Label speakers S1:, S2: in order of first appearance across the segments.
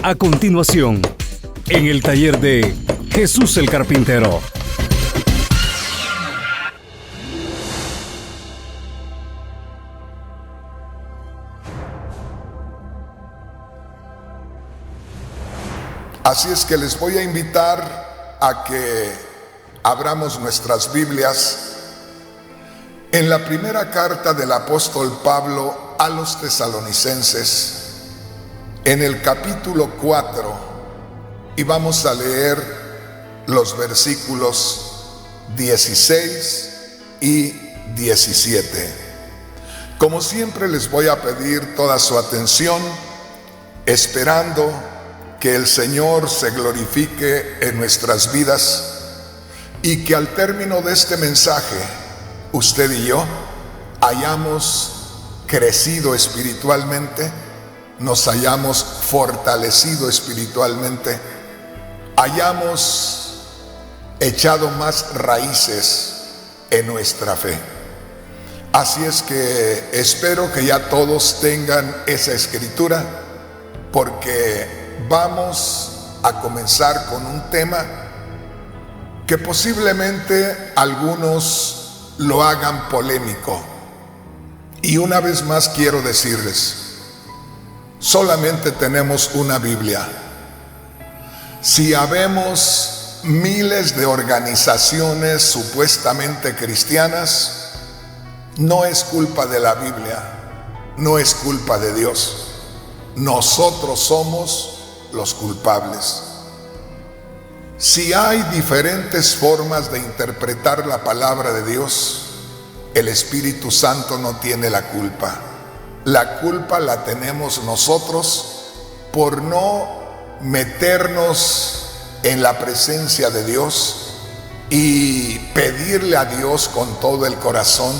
S1: A continuación, en el taller de Jesús el Carpintero.
S2: Así es que les voy a invitar a que abramos nuestras Biblias en la primera carta del apóstol Pablo a los tesalonicenses, en el capítulo 4, y vamos a leer los versículos 16 y 17. Como siempre, les voy a pedir toda su atención, esperando que el Señor se glorifique en nuestras vidas y que al término de este mensaje, usted y yo hayamos crecido espiritualmente, nos hayamos fortalecido espiritualmente, hayamos echado más raíces en nuestra fe. Así es que espero que ya todos tengan esa escritura, porque vamos a comenzar con un tema que posiblemente algunos lo hagan polémico. Y una vez más quiero decirles, solamente tenemos una Biblia. Si habemos miles de organizaciones supuestamente cristianas, no es culpa de la Biblia, no es culpa de Dios. Nosotros somos los culpables. Si hay diferentes formas de interpretar la palabra de Dios, el Espíritu Santo no tiene la culpa. La culpa la tenemos nosotros por no meternos en la presencia de Dios y pedirle a Dios con todo el corazón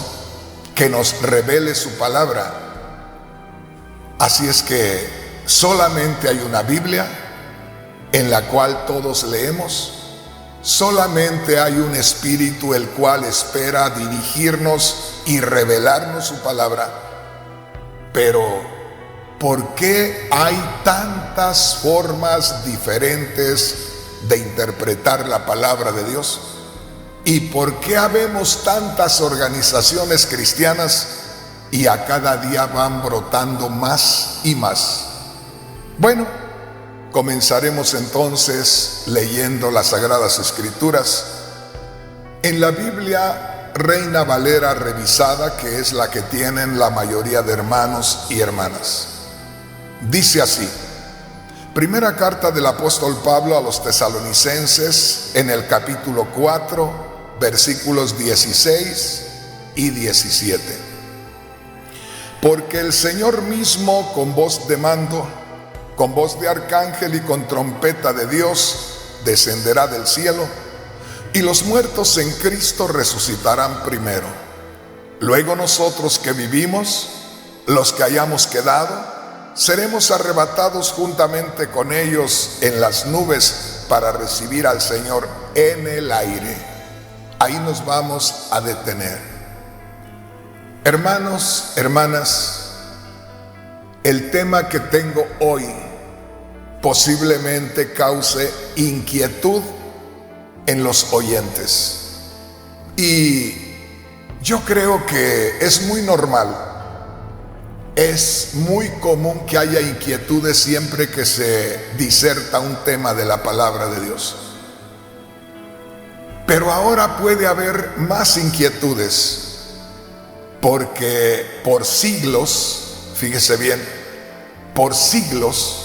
S2: que nos revele su palabra. Así es que solamente hay una Biblia en la cual todos leemos. Solamente hay un Espíritu el cual espera dirigirnos y revelarnos su palabra. Pero, ¿por qué hay tantas formas diferentes de interpretar la palabra de Dios? ¿Y por qué habemos tantas organizaciones cristianas y a cada día van brotando más y más? Bueno, comenzaremos entonces leyendo las Sagradas Escrituras en la Biblia Reina Valera revisada, que es la que tienen la mayoría de hermanos y hermanas. Dice así: primera carta del apóstol Pablo a los tesalonicenses, en el capítulo 4, versículos 16 y 17. Porque el Señor mismo, con voz de mando, con voz de arcángel y con trompeta de Dios, descenderá del cielo, y los muertos en Cristo resucitarán primero. Luego nosotros que vivimos, los que hayamos quedado, seremos arrebatados juntamente con ellos en las nubes para recibir al Señor en el aire. Ahí nos vamos a detener. Hermanos, hermanas, el tema que tengo hoy posiblemente cause inquietud en los oyentes. Y yo creo que es muy normal, es muy común que haya inquietudes siempre que se diserta un tema de la palabra de Dios. Pero ahora puede haber más inquietudes, porque por siglos, fíjese bien, por siglos,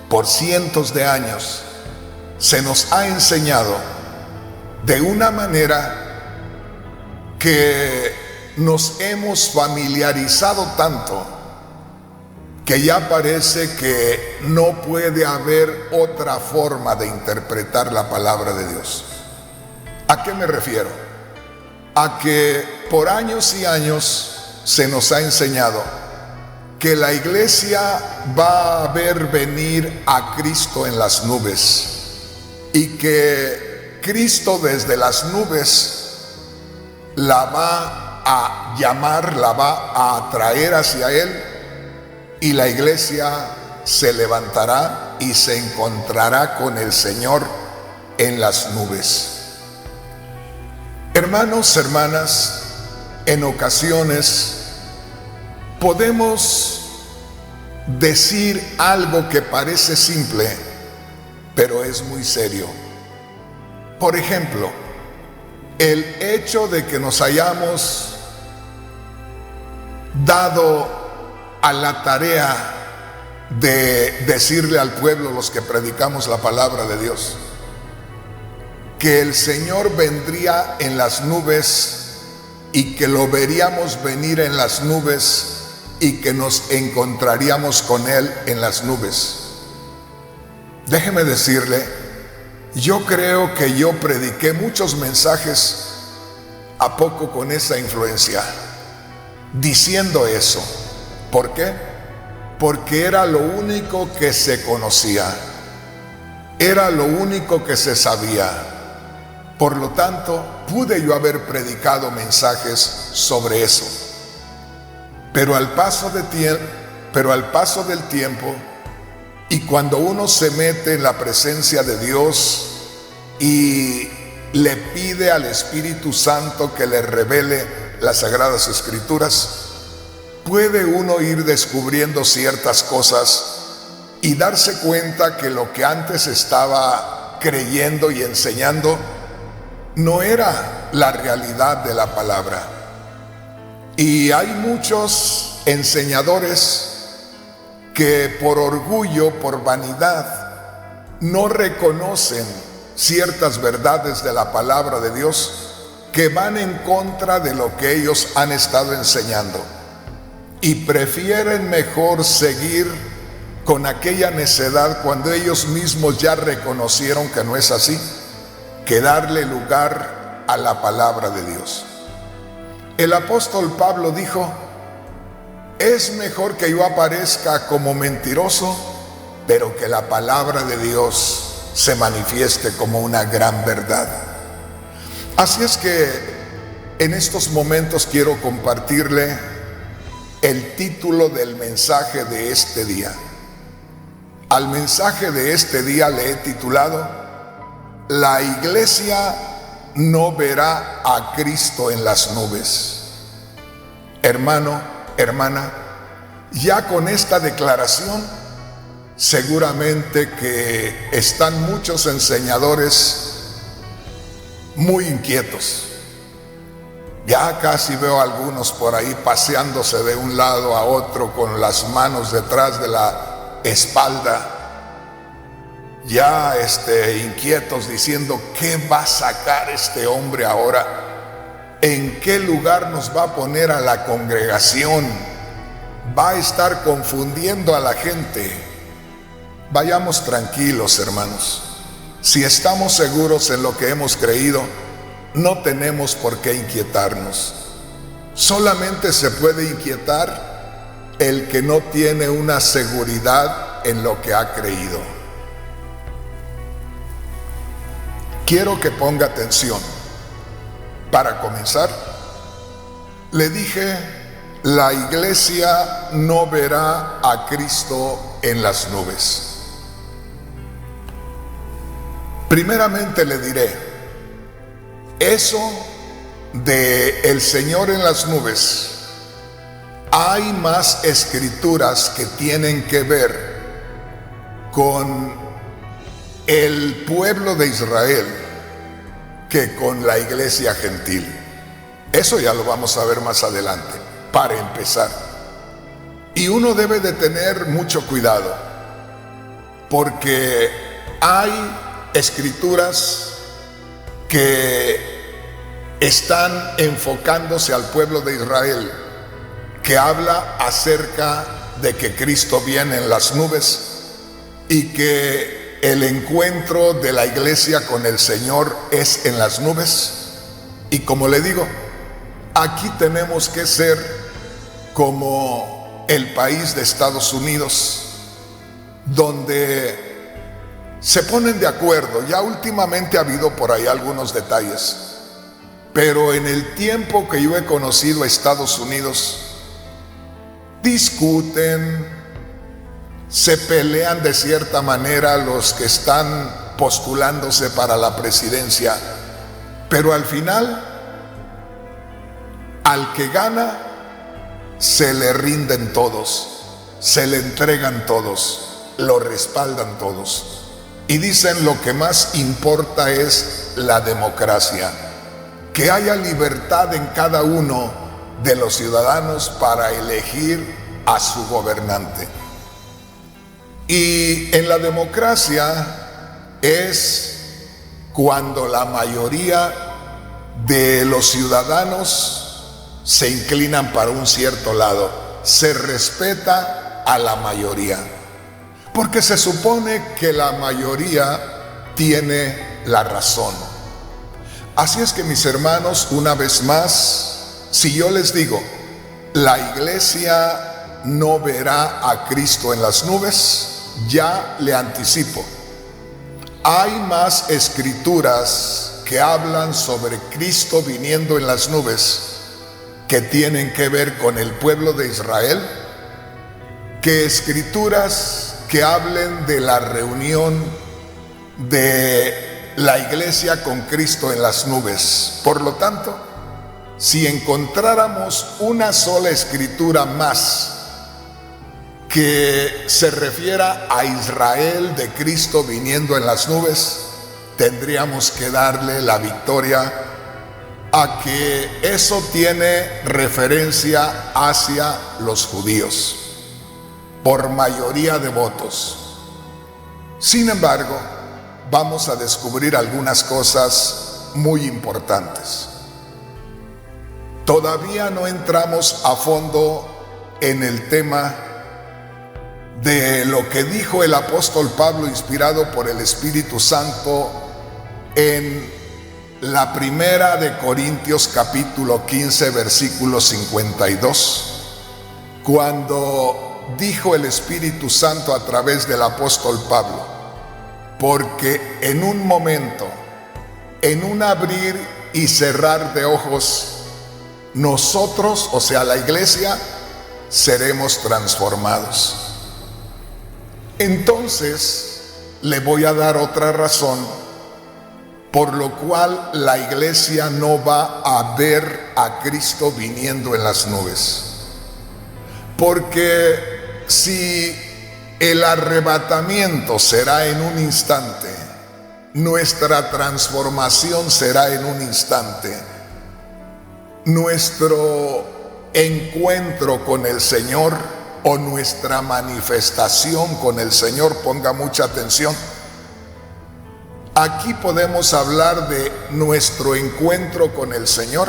S2: por cientos de años, se nos ha enseñado de una manera que nos hemos familiarizado tanto que ya parece que no puede haber otra forma de interpretar la palabra de Dios. ¿A qué me refiero? A que por años y años se nos ha enseñado que la iglesia va a ver venir a Cristo en las nubes y que Cristo desde las nubes la va a llamar, la va a atraer hacia Él y la iglesia se levantará y se encontrará con el Señor en las nubes. Hermanos, hermanas, en ocasiones podemos decir algo que parece simple, pero es muy serio. Por ejemplo, el hecho de que nos hayamos dado a la tarea de decirle al pueblo, los que predicamos la palabra de Dios, que el Señor vendría en las nubes y que lo veríamos venir en las nubes y que nos encontraríamos con Él en las nubes. Déjeme decirle, yo creo que yo prediqué muchos mensajes a poco con esa influencia, diciendo eso. ¿Por qué? Porque era lo único que se conocía, era lo único que se sabía. Por lo tanto, pude yo haber predicado mensajes sobre eso. Pero al paso del tiempo, y cuando uno se mete en la presencia de Dios y le pide al Espíritu Santo que le revele las Sagradas Escrituras, puede uno ir descubriendo ciertas cosas y darse cuenta que lo que antes estaba creyendo y enseñando no era la realidad de la palabra. Y hay muchos enseñadores que por orgullo, por vanidad, no reconocen ciertas verdades de la palabra de Dios que van en contra de lo que ellos han estado enseñando, y prefieren mejor seguir con aquella necedad cuando ellos mismos ya reconocieron que no es así, que darle lugar a la palabra de Dios. El apóstol Pablo dijo: es mejor que yo aparezca como mentiroso, pero que la palabra de Dios se manifieste como una gran verdad. Así es que en estos momentos quiero compartirle el título del mensaje de este día. Al mensaje de este día le he titulado: La iglesia no verá a Cristo en las nubes. Hermano, hermana, ya con esta declaración seguramente que están muchos enseñadores muy inquietos. Ya casi veo a algunos por ahí paseándose de un lado a otro con las manos detrás de la espalda, ya inquietos, diciendo: ¿qué va a sacar este hombre ahora? ¿En qué lugar nos va a poner a la congregación? Va a estar confundiendo a la gente. Vayamos tranquilos, hermanos. Si estamos seguros en lo que hemos creído, no tenemos por qué inquietarnos. Solamente se puede inquietar el que no tiene una seguridad en lo que ha creído. Quiero que ponga atención. Para comenzar, le dije: la iglesia no verá a Cristo en las nubes. Primeramente le diré, eso de el Señor en las nubes, hay más escrituras que tienen que ver con el pueblo de Israel que con la iglesia gentil. Eso ya lo vamos a ver más adelante, para empezar. Y uno debe de tener mucho cuidado, porque hay escrituras que están enfocándose al pueblo de Israel, que habla acerca de que Cristo viene en las nubes y que el encuentro de la iglesia con el Señor es en las nubes. Y como le digo, aquí tenemos que ser como el país de Estados Unidos, donde se ponen de acuerdo. Ya últimamente ha habido por ahí algunos detalles, pero en el tiempo que yo he conocido a Estados Unidos, discuten, se pelean de cierta manera los que están postulándose para la presidencia, pero al final, al que gana, se le rinden todos, se le entregan todos, lo respaldan todos. Y dicen lo que más importa es la democracia, que haya libertad en cada uno de los ciudadanos para elegir a su gobernante. Y en la democracia es cuando la mayoría de los ciudadanos se inclinan para un cierto lado, se respeta a la mayoría, porque se supone que la mayoría tiene la razón. Así es que, mis hermanos, una vez más, si yo les digo, la iglesia no verá a Cristo en las nubes, ya le anticipo, hay más escrituras que hablan sobre Cristo viniendo en las nubes que tienen que ver con el pueblo de Israel, que escrituras que hablen de la reunión de la iglesia con Cristo en las nubes. Por lo tanto, si encontráramos una sola escritura más que se refiera a Israel de Cristo viniendo en las nubes, tendríamos que darle la victoria a que eso tiene referencia hacia los judíos, por mayoría de votos. Sin embargo, vamos a descubrir algunas cosas muy importantes. Todavía no entramos a fondo en el tema de lo que dijo el apóstol Pablo, inspirado por el Espíritu Santo, en la primera de Corintios capítulo 15 versículo 52, cuando dijo el Espíritu Santo a través del apóstol Pablo: porque en un momento, en un abrir y cerrar de ojos, nosotros, o sea la iglesia, seremos transformados. Entonces le voy a dar otra razón por lo cual la iglesia no va a ver a Cristo viniendo en las nubes. Porque si el arrebatamiento será en un instante, nuestra transformación será en un instante, nuestro encuentro con el Señor o nuestra manifestación con el Señor, ponga mucha atención. Aquí podemos hablar de nuestro encuentro con el Señor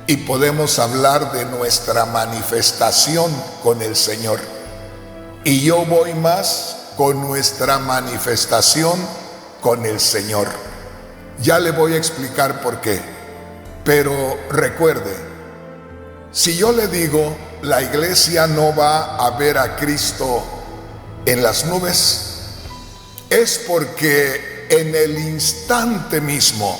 S2: y podemos hablar de nuestra manifestación con el Señor. Y yo voy más con nuestra manifestación con el Señor. Ya le voy a explicar por qué. Pero recuerde, si yo le digo la iglesia no va a ver a Cristo en las nubes, es porque en el instante mismo,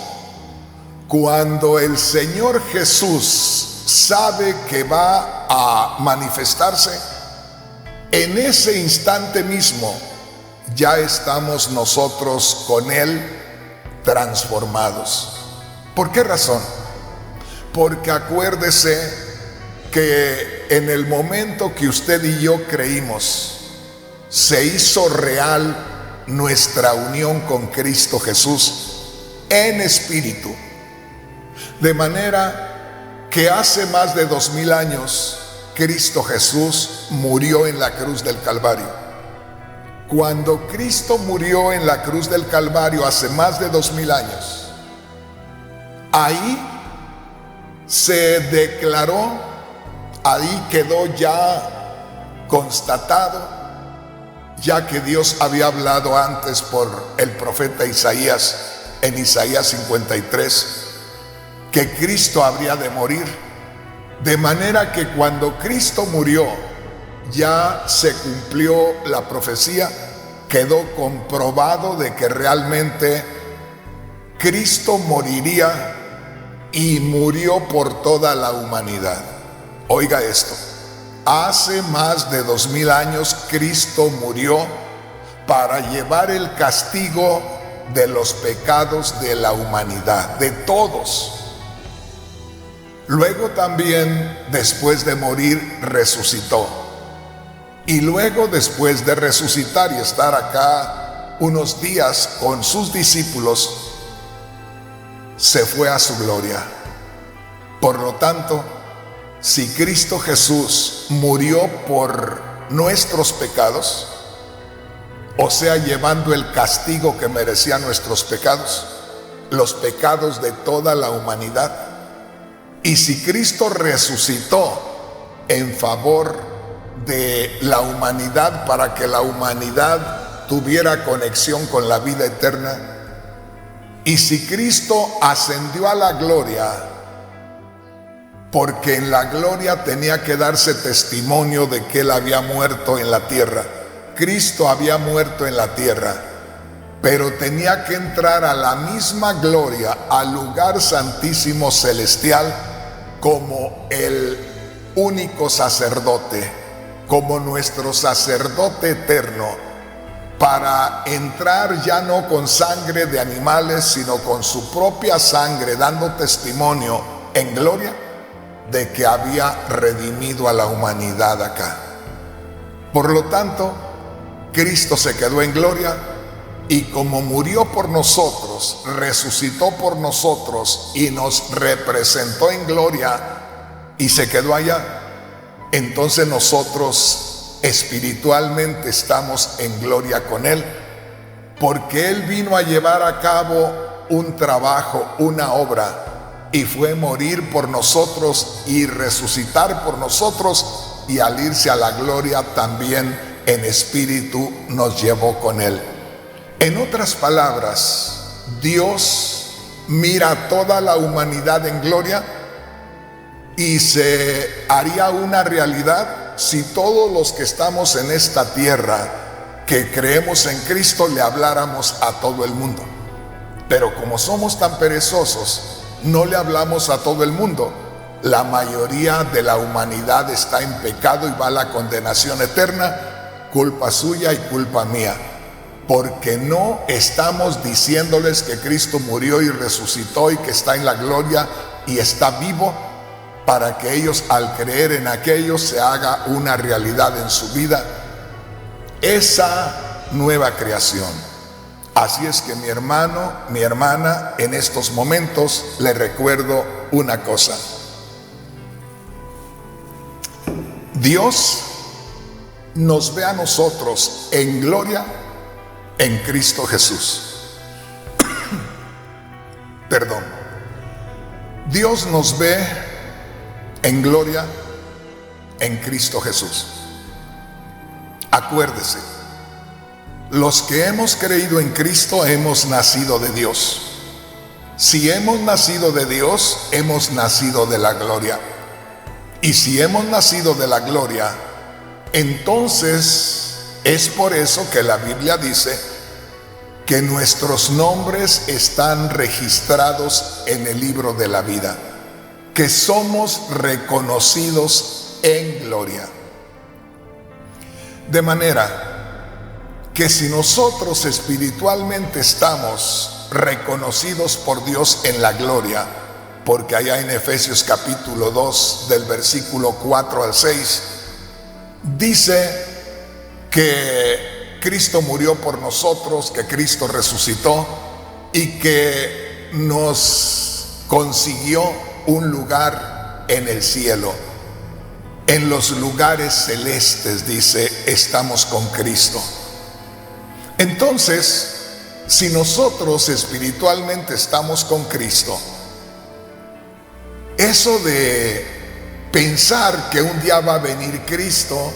S2: cuando el Señor Jesús sabe que va a manifestarse, en ese instante mismo ya estamos nosotros con Él transformados. ¿Por qué razón? Porque acuérdese que en el momento que usted y yo creímos, se hizo real nuestra unión con Cristo Jesús en espíritu. De manera que hace más de 2000 años, Cristo Jesús murió en la cruz del Calvario. Cuando Cristo murió en la cruz del Calvario hace más de 2000 años, ahí se declaró, ahí quedó ya constatado, ya que Dios había hablado antes por el profeta Isaías, en Isaías 53, que Cristo habría de morir. De manera que cuando Cristo murió, ya se cumplió la profecía, quedó comprobado de que realmente Cristo moriría y murió por toda la humanidad. Oiga esto, hace más de 2000 años Cristo murió para llevar el castigo de los pecados de la humanidad, de todos. Luego también, después de morir, resucitó. Y luego, después de resucitar y estar acá unos días con sus discípulos, se fue a su gloria. Por lo tanto, si Cristo Jesús murió por nuestros pecados, o sea, llevando el castigo que merecían nuestros pecados, los pecados de toda la humanidad, y si Cristo resucitó en favor de la humanidad para que la humanidad tuviera conexión con la vida eterna, y si Cristo ascendió a la gloria, porque en la gloria tenía que darse testimonio de que Él había muerto en la tierra. Cristo había muerto en la tierra, pero tenía que entrar a la misma gloria, al lugar santísimo celestial, como el único sacerdote, como nuestro sacerdote eterno, para entrar ya no con sangre de animales, sino con su propia sangre, dando testimonio en gloria de que había redimido a la humanidad acá. Por lo tanto, Cristo se quedó en gloria, y como murió por nosotros, resucitó por nosotros y nos representó en gloria y se quedó allá, entonces nosotros espiritualmente estamos en gloria con Él, porque Él vino a llevar a cabo un trabajo, una obra, y fue morir por nosotros y resucitar por nosotros, y al irse a la gloria también en espíritu nos llevó con Él. En otras palabras, Dios mira a toda la humanidad en gloria, y se haría una realidad si todos los que estamos en esta tierra que creemos en Cristo le habláramos a todo el mundo. Pero como somos tan perezosos, no le hablamos a todo el mundo. La mayoría de la humanidad está en pecado y va a la condenación eterna, culpa suya y culpa mía, porque no estamos diciéndoles que Cristo murió y resucitó y que está en la gloria y está vivo, para que ellos, al creer en aquello, se haga una realidad en su vida esa nueva creación. Así es que mi hermano, mi hermana, en estos momentos le recuerdo una cosa. Dios nos ve a nosotros en gloria en Cristo Jesús. Perdón. Dios nos ve en gloria en Cristo Jesús. Acuérdese, los que hemos creído en Cristo hemos nacido de Dios. Si hemos nacido de Dios, hemos nacido de la gloria. Y si hemos nacido de la gloria, entonces es por eso que la Biblia dice que nuestros nombres están registrados en el libro de la vida, que somos reconocidos en gloria. De manera que si nosotros espiritualmente estamos reconocidos por Dios en la gloria, porque allá en Efesios capítulo 2 del versículo 4 al 6 dice que Cristo murió por nosotros, que Cristo resucitó y que nos consiguió un lugar en el cielo. En los lugares celestes, dice, estamos con Cristo. Entonces, si nosotros espiritualmente estamos con Cristo, eso de pensar que un día va a venir Cristo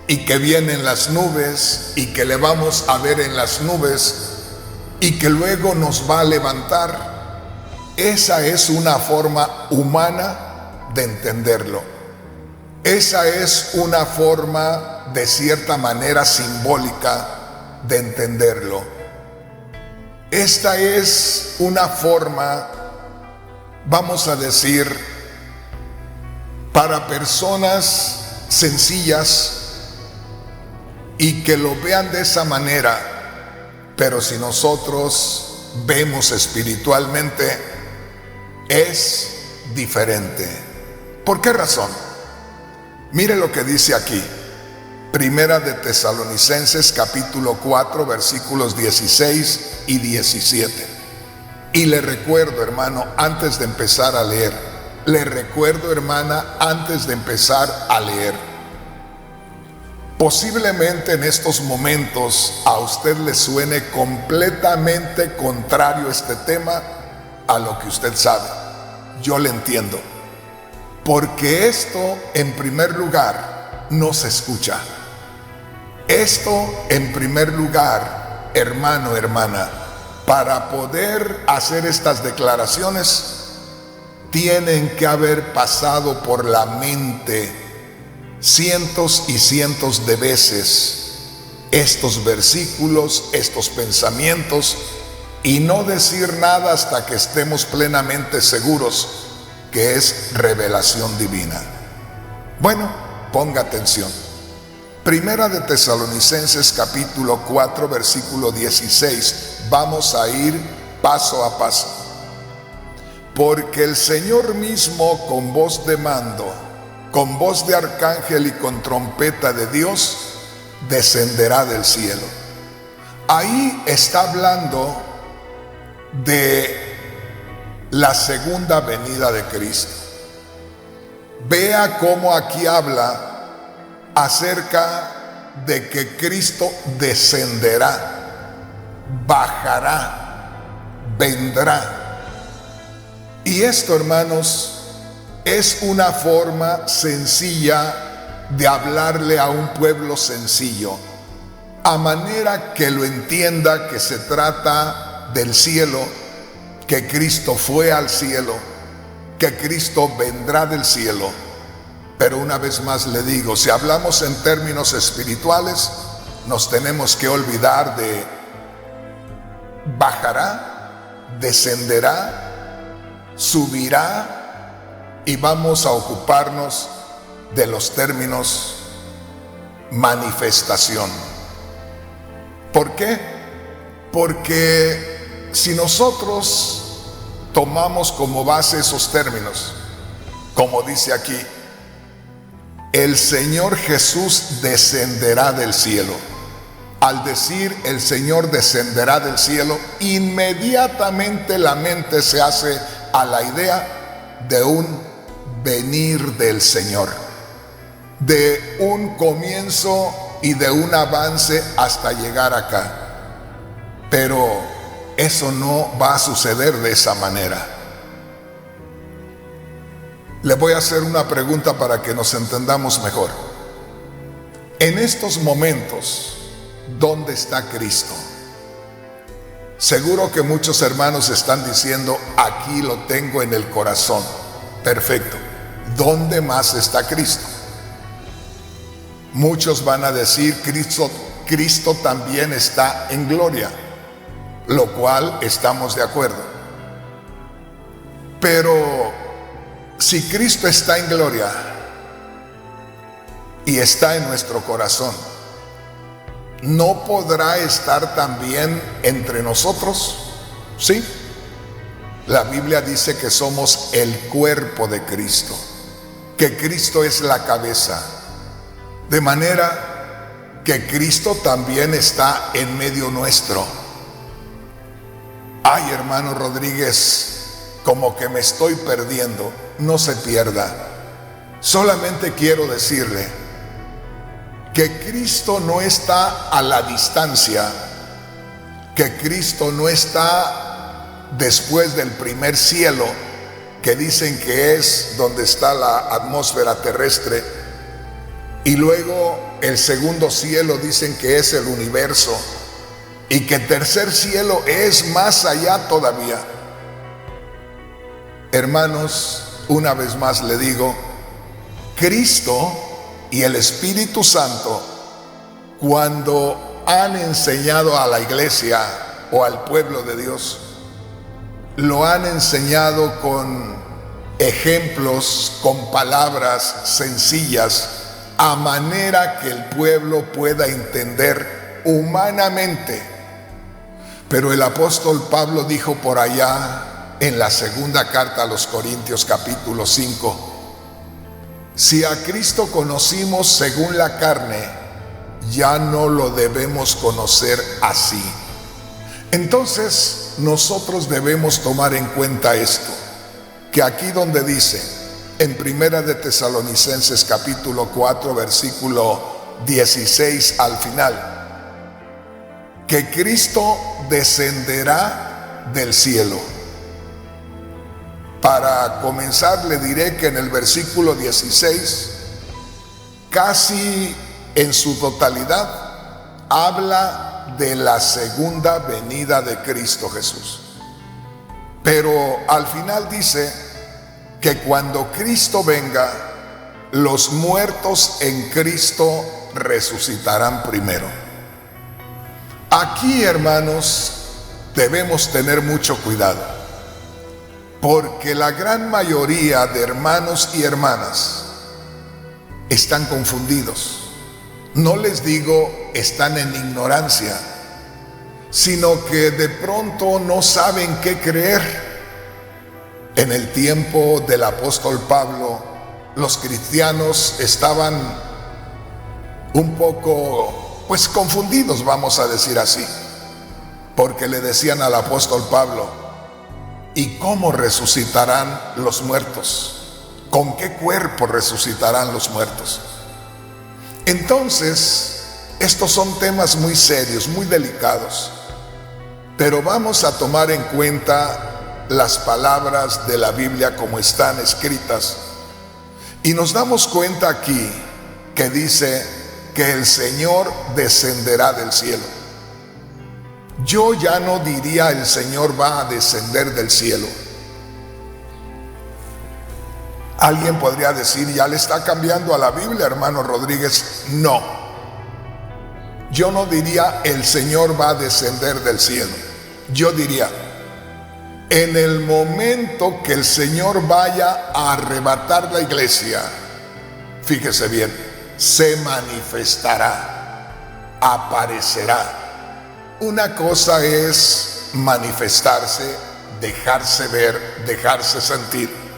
S2: y que viene en las nubes y que le vamos a ver en las nubes y que luego nos va a levantar, esa es una forma humana de entenderlo. Esa es una forma de cierta manera simbólica de entenderlo. Esta es una forma, vamos a decir, para personas sencillas y que lo vean de esa manera, pero si nosotros vemos espiritualmente, es diferente. ¿Por qué razón? Mire lo que dice aquí, Primera de Tesalonicenses capítulo 4 versículos 16 y 17. Y le recuerdo, hermano, antes de empezar a leer, le recuerdo, hermana, antes de empezar a leer, posiblemente en estos momentos a usted le suene completamente contrario este tema a lo que usted sabe. Yo le entiendo, porque esto en primer lugar no se escucha. Esto en primer lugar, hermano, hermana, para poder hacer estas declaraciones, tienen que haber pasado por la mente cientos y cientos de veces estos versículos, estos pensamientos, y no decir nada hasta que estemos plenamente seguros que es revelación divina. Bueno, ponga atención. Primera de Tesalonicenses capítulo 4 versículo 16. Vamos a ir paso a paso. Porque el Señor mismo con voz de mando, con voz de arcángel y con trompeta de Dios, descenderá del cielo. Ahí está hablando de la segunda venida de Cristo. Vea cómo aquí habla acerca de que Cristo descenderá, bajará, vendrá. Y esto, hermanos, es una forma sencilla de hablarle a un pueblo sencillo, a manera que lo entienda que se trata del cielo, que Cristo fue al cielo, que Cristo vendrá del cielo. Pero una vez más le digo, si hablamos en términos espirituales, nos tenemos que olvidar de bajará, descenderá, subirá, y vamos a ocuparnos de los términos manifestación. ¿Por qué? Porque si nosotros tomamos como base esos términos, como dice aquí, el Señor Jesús descenderá del cielo. Al decir el Señor descenderá del cielo, inmediatamente la mente se hace a la idea de un venir del Señor, de un comienzo y de un avance hasta llegar acá. Pero eso no va a suceder de esa manera. Le voy a hacer una pregunta para que nos entendamos mejor. En estos momentos, ¿dónde está Cristo? Seguro que muchos hermanos están diciendo, aquí lo tengo en el corazón. Perfecto. ¿Dónde más está Cristo? Muchos van a decir, Cristo también está en gloria, lo cual estamos de acuerdo. Pero si Cristo está en gloria y está en nuestro corazón, ¿no podrá estar también entre nosotros? Sí. La Biblia dice que somos el cuerpo de Cristo, que Cristo es la cabeza, de manera que Cristo también está en medio nuestro. Ay, hermano Rodríguez, como que me estoy perdiendo. No se pierda. Solamente quiero decirle que Cristo no está a la distancia, que Cristo no está después del primer cielo, que dicen que es donde está la atmósfera terrestre, y luego el segundo cielo dicen que es el universo, y que el tercer cielo es más allá todavía. Hermanos, una vez más le digo, Cristo y el Espíritu Santo, cuando han enseñado a la iglesia o al pueblo de Dios, lo han enseñado con ejemplos, con palabras sencillas, a manera que el pueblo pueda entender humanamente. Pero el apóstol Pablo dijo por allá en la segunda carta a los Corintios capítulo 5, si a Cristo conocimos según la carne, ya no lo debemos conocer así. Entonces nosotros debemos tomar en cuenta esto, que aquí donde dice en Primera de Tesalonicenses capítulo 4 versículo 16 al final, que Cristo descenderá del cielo. Para comenzar le diré que en el versículo 16, casi en su totalidad, habla de la segunda venida de Cristo Jesús. Pero al final dice que cuando Cristo venga, los muertos en Cristo resucitarán primero. Aquí, hermanos, debemos tener mucho cuidado, porque la gran mayoría de hermanos y hermanas están confundidos. No les digo están en ignorancia, sino que de pronto no saben qué creer. En el tiempo del apóstol Pablo, los cristianos estaban un poco, confundidos, vamos a decir así, porque le decían al apóstol Pablo, ¿y cómo resucitarán los muertos? ¿Con qué cuerpo resucitarán los muertos? Entonces, estos son temas muy serios, muy delicados, pero vamos a tomar en cuenta las palabras de la Biblia como están escritas, y nos damos cuenta aquí que dice que el Señor descenderá del cielo. Yo ya no diría el Señor va a descender del cielo. Alguien podría decir, ya le está cambiando a la Biblia, hermano Rodríguez. No, yo no diría el Señor va a descender del cielo. Yo diría, en el momento que el Señor vaya a arrebatar la iglesia, fíjese bien, se manifestará, aparecerá. Una cosa es manifestarse, dejarse ver, dejarse sentir.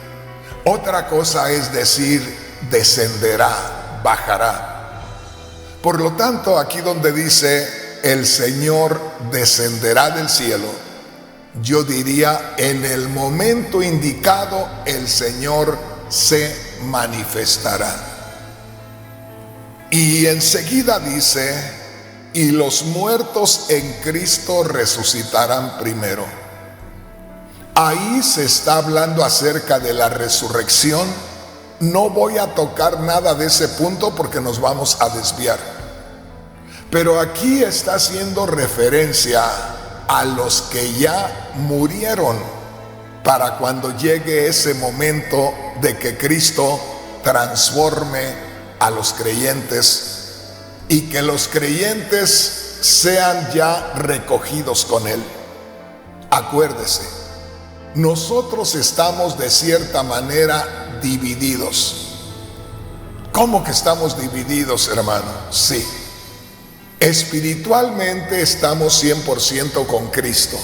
S2: Otra cosa es decir, descenderá, bajará. Por lo tanto, aquí donde dice, el Señor descenderá del cielo, yo diría, en el momento indicado, el Señor se manifestará. Y enseguida dice, y los muertos en Cristo resucitarán primero. Ahí se está hablando acerca de la resurrección. No voy a tocar nada de ese punto porque nos vamos a desviar. Pero aquí está haciendo referencia a los que ya murieron para cuando llegue ese momento de que Cristo transforme a los creyentes y que los creyentes sean ya recogidos con Él. Acuérdese, nosotros estamos de cierta manera divididos. ¿Cómo que estamos divididos, hermano? Sí. Espiritualmente estamos 100% con Cristo.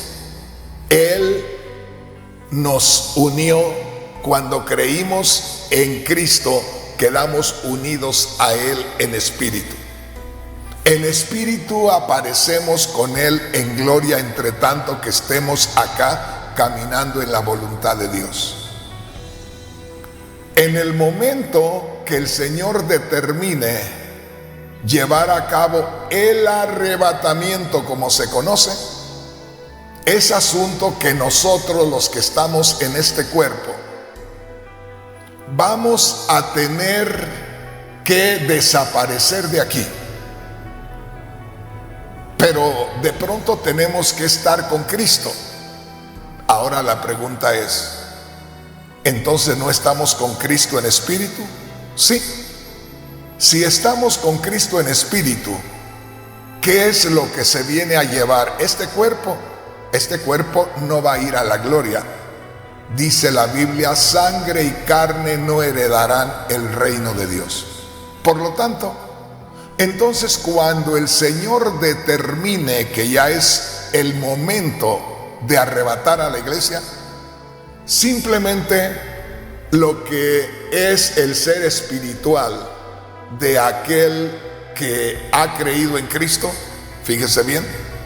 S2: Él nos unió cuando creímos en Cristo, quedamos unidos a Él en espíritu. En espíritu aparecemos con Él en gloria, entre tanto que estemos acá caminando en la voluntad de Dios. En el momento que el Señor determine llevar a cabo el arrebatamiento como se conoce, es asunto que nosotros los que estamos en este cuerpo vamos a tener que desaparecer de aquí. Pero de pronto tenemos que estar con Cristo. Ahora la pregunta es, ¿entonces no estamos con Cristo en espíritu? Sí. Si estamos con Cristo en espíritu, ¿qué es lo que se viene a llevar? Este cuerpo no va a ir a la gloria. Dice la Biblia, sangre y carne no heredarán el reino de Dios. Por lo tanto, entonces cuando el Señor determine que ya es el momento de arrebatar a la iglesia, simplemente lo que es el ser espiritual de aquel que ha creído en Cristo, fíjese bien,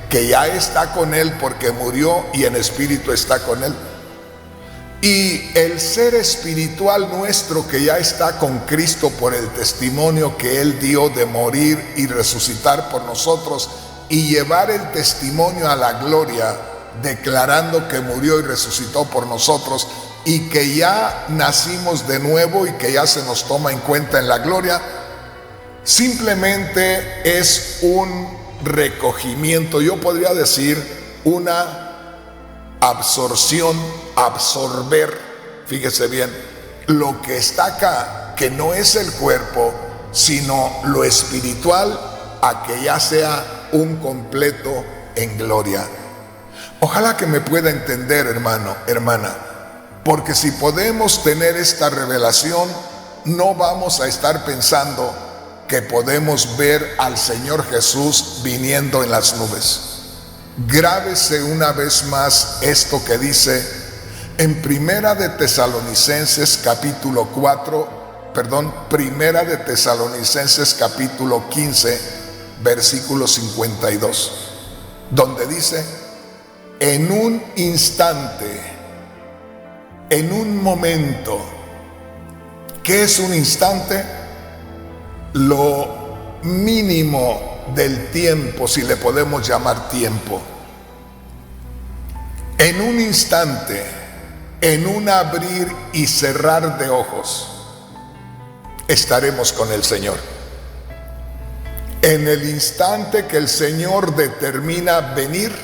S2: que ya está con Él porque murió y en espíritu está con Él. Y el ser espiritual nuestro que ya está con Cristo por el testimonio que Él dio de morir y resucitar por nosotros y llevar el testimonio a la gloria, declarando que murió y resucitó por nosotros y que ya nacimos de nuevo y que ya se nos toma en cuenta en la gloria, simplemente es un recogimiento, yo podría decir una absorción, absorber, fíjese bien, lo que está acá, que no es el cuerpo, sino lo espiritual, a que ya sea un completo en gloria. Ojalá que me pueda entender, hermano, hermana, porque si podemos tener esta revelación, no vamos a estar pensando que podemos ver al Señor Jesús viniendo en las nubes. Grábese una vez más esto que dice en Primera de Tesalonicenses capítulo 15, versículo 52, donde dice: en un instante, en un momento. ¿Qué es un instante? Lo mínimo del tiempo, si le podemos llamar tiempo. En un instante, en un abrir y cerrar de ojos, estaremos con el Señor. En el instante que el Señor determina venir,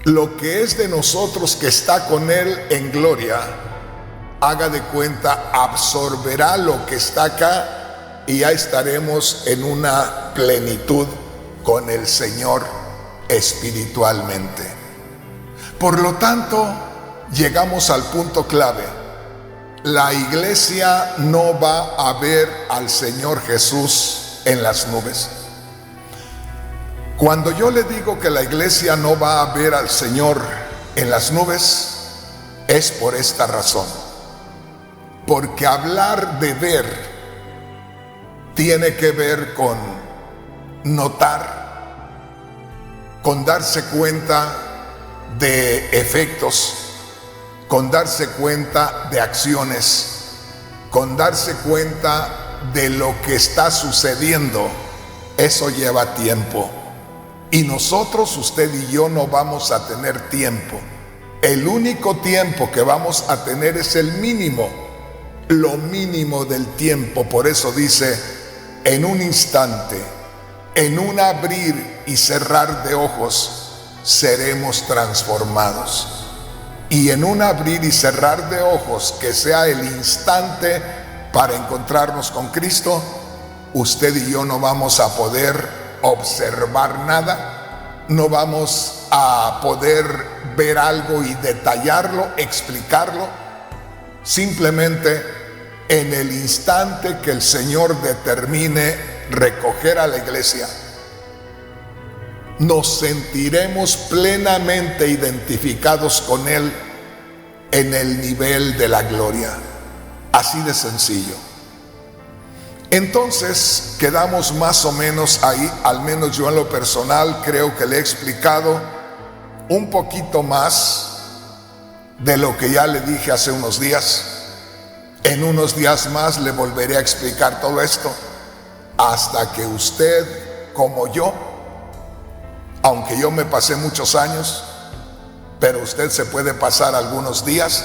S2: lo que es de nosotros que está con Él en gloria, haga de cuenta, absorberá lo que está acá y ya estaremos en una plenitud con el Señor espiritualmente. Por lo tanto, llegamos al punto clave. La iglesia no va a ver al Señor Jesús en las nubes. Cuando yo le digo que la iglesia no va a ver al Señor en las nubes, es por esta razón. Porque hablar de ver tiene que ver con notar, con darse cuenta de efectos, con darse cuenta de acciones, con darse cuenta de lo que está sucediendo. Eso lleva tiempo. Y nosotros, usted y yo, no vamos a tener tiempo. El único tiempo que vamos a tener es el mínimo, lo mínimo del tiempo. Por eso dice: en un instante, en un abrir y cerrar de ojos, seremos transformados. Y en un abrir y cerrar de ojos, que sea el instante para encontrarnos con Cristo, usted y yo no vamos a poder observar nada, no vamos a poder ver algo y detallarlo, explicarlo. Simplemente en el instante que el Señor determine recoger a la iglesia, nos sentiremos plenamente identificados con Él en el nivel de la gloria. Así de sencillo. Entonces quedamos más o menos ahí. Al menos yo en lo personal creo que le he explicado un poquito más de lo que ya le dije hace unos días. En unos días más le volveré a explicar todo esto, hasta que usted, como yo, aunque yo me pasé muchos años, pero usted se puede pasar algunos días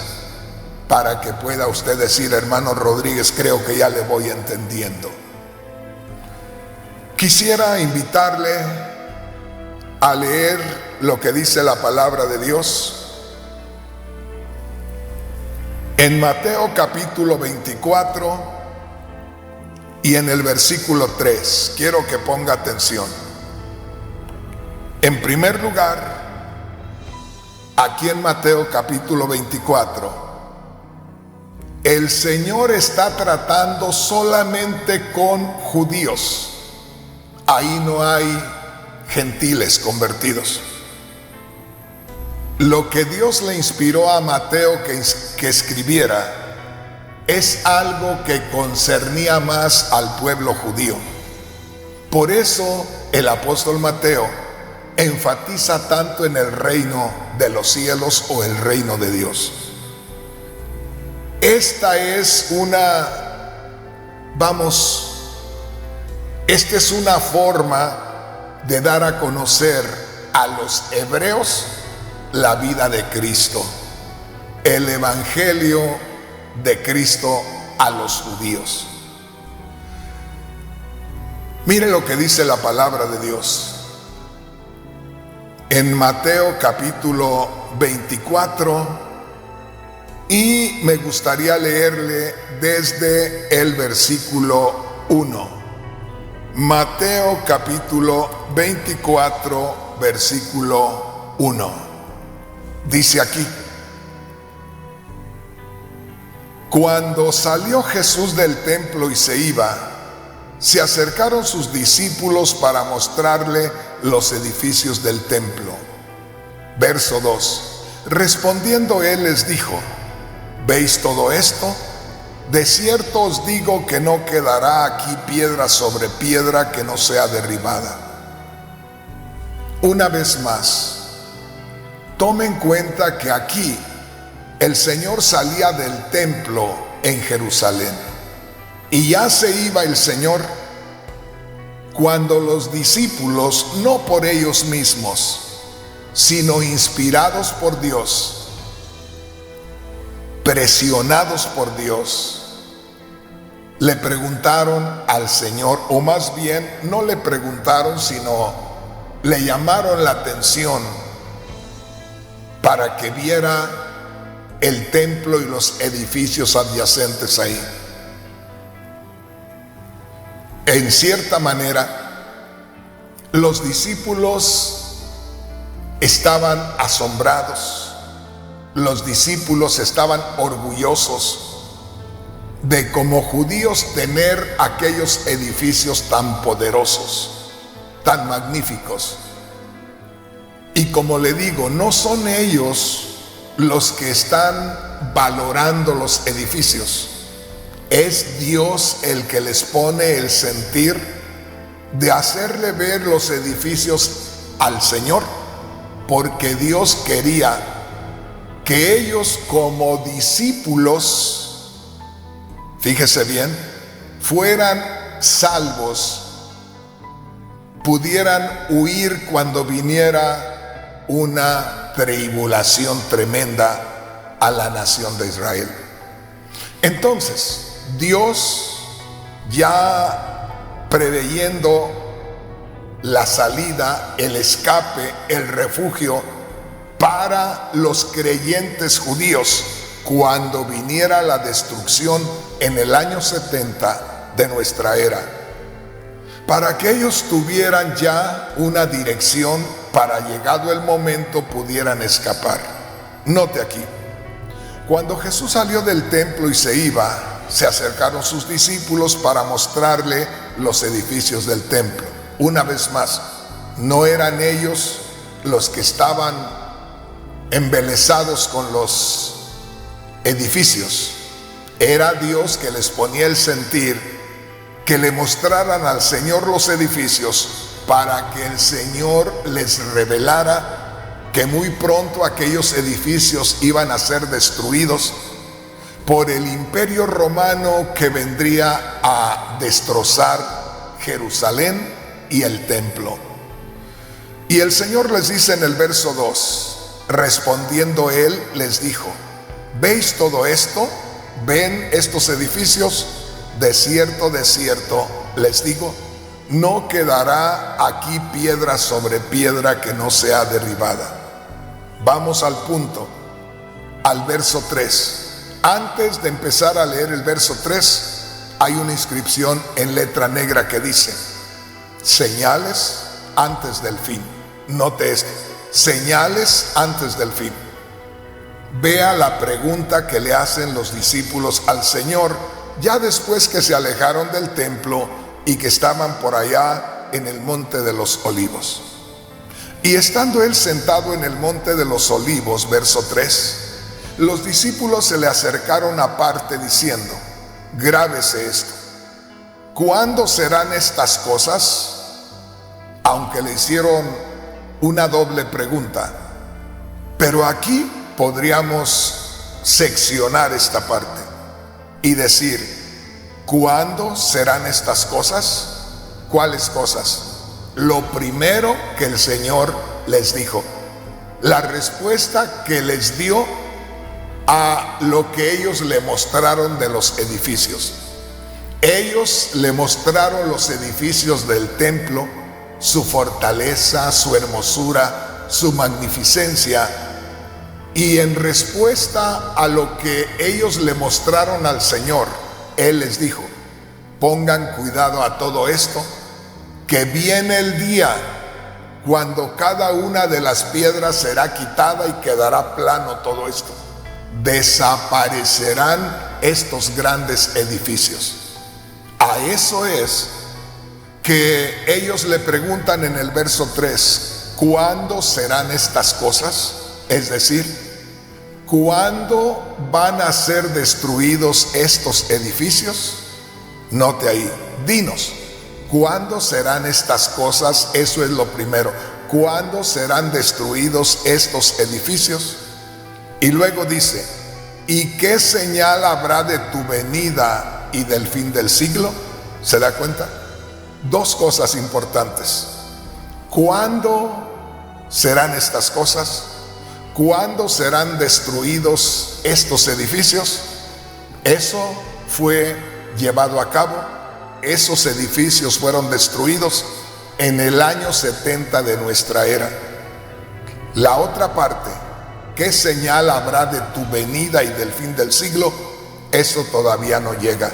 S2: para que pueda usted decir: hermano Rodríguez, creo que ya le voy entendiendo. Quisiera invitarle a leer lo que dice la palabra de Dios en Mateo capítulo 24 y en el versículo 3. Quiero que ponga atención. En primer lugar, aquí en Mateo capítulo 24, el Señor está tratando solamente con judíos. Ahí no hay gentiles convertidos. Lo que Dios le inspiró a Mateo que escribiera es algo que concernía más al pueblo judío. Por eso el apóstol Mateo enfatiza tanto en el reino de los cielos o el reino de Dios. Esta es una forma de dar a conocer a los hebreos la vida de Cristo, el evangelio de Cristo a los judíos. Mire lo que dice la palabra de Dios en Mateo capítulo 24, y me gustaría leerle desde el versículo 1. Mateo capítulo 24, versículo 1. Dice aquí: cuando salió Jesús del templo y se iba, se acercaron sus discípulos para mostrarle los edificios del templo. Verso 2. Respondiendo él les dijo: ¿veis todo esto? De cierto os digo que no quedará aquí piedra sobre piedra que no sea derribada. Una vez más, tome en cuenta que aquí el Señor salía del templo en Jerusalén y ya se iba el Señor cuando los discípulos, no por ellos mismos, sino inspirados por Dios, presionados por Dios, le preguntaron al Señor, o más bien no le preguntaron, sino le llamaron la atención para que viera el templo y los edificios adyacentes ahí. En cierta manera, los discípulos estaban asombrados, los discípulos estaban orgullosos de como judíos tener aquellos edificios tan poderosos, tan magníficos. Y como le digo, no son ellos los que están valorando los edificios, es Dios el que les pone el sentir de hacerle ver los edificios al Señor, porque Dios quería que ellos como discípulos, fíjese bien, fueran salvos, pudieran huir cuando viniera una tribulación tremenda a la nación de Israel. Entonces, Dios, ya preveyendo la salida, el escape, el refugio para los creyentes judíos cuando viniera la destrucción en el año 70 de nuestra era, para que ellos tuvieran ya una dirección para, llegado el momento, pudieran escapar. Note aquí, cuando Jesús salió del templo y se iba, se acercaron sus discípulos para mostrarle los edificios del templo. Una vez más, no eran ellos los que estaban embelesados con los edificios, era Dios que les ponía el sentir que le mostraran al Señor los edificios para que el Señor les revelara que muy pronto aquellos edificios iban a ser destruidos por el imperio romano que vendría a destrozar Jerusalén y el templo. Y el Señor les dice en el verso 2, respondiendo él, les dijo: ¿veis todo esto? ¿Ven estos edificios? De cierto, les digo, no quedará aquí piedra sobre piedra que no sea derribada. Vamos al punto, al verso 3. Antes de empezar a leer el verso 3, hay una inscripción en letra negra que dice: señales antes del fin. Note esto: señales antes del fin. vea la pregunta que le hacen los discípulos al Señor, ya después que se alejaron del templo y que estaban por allá en el monte de los olivos. Y estando él sentado en el monte de los olivos, verso 3, los discípulos se le acercaron aparte diciendo: grábese esto, ¿cuándo serán estas cosas? Aunque le hicieron una doble pregunta, pero aquí podríamos seccionar esta parte y decir: ¿cuándo serán estas cosas? ¿Cuáles cosas? Lo primero que el Señor les dijo, la respuesta que les dio a lo que ellos le mostraron de los edificios. Ellos le mostraron los edificios del templo, su fortaleza, su hermosura, su magnificencia, y en respuesta a lo que ellos le mostraron al Señor, Él les dijo: pongan cuidado a todo esto, que viene el día cuando cada una de las piedras será quitada y quedará plano todo esto. Desaparecerán estos grandes edificios. A eso es que ellos le preguntan en el verso 3, ¿cuándo serán estas cosas? Es decir, ¿cuándo van a ser destruidos estos edificios? Note ahí, dinos, ¿cuándo serán estas cosas? Eso es lo primero. ¿Cuándo serán destruidos estos edificios? Y luego dice: ¿y qué señal habrá de tu venida y del fin del siglo? ¿Se da cuenta? Dos cosas importantes. ¿Cuándo serán estas cosas? ¿Cuándo serán destruidos estos edificios? Eso fue llevado a cabo. Esos edificios fueron destruidos en el año 70 de nuestra era. La otra parte, ¿qué señal habrá de tu venida y del fin del siglo? Eso todavía no llega.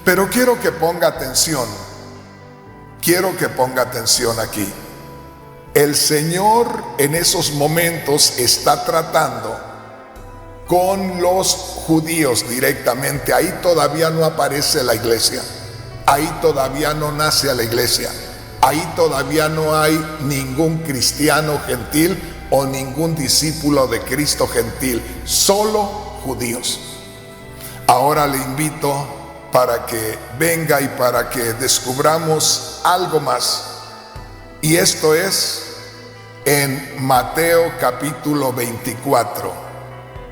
S2: Pero quiero que ponga atención aquí. El Señor en esos momentos está tratando con los judíos directamente. Ahí todavía no aparece la iglesia. Ahí todavía no nace a la iglesia. Ahí todavía no hay ningún cristiano gentil o ningún discípulo de Cristo gentil, solo judíos. Ahora le invito para que venga y para que descubramos algo más. Y esto es en Mateo capítulo 24.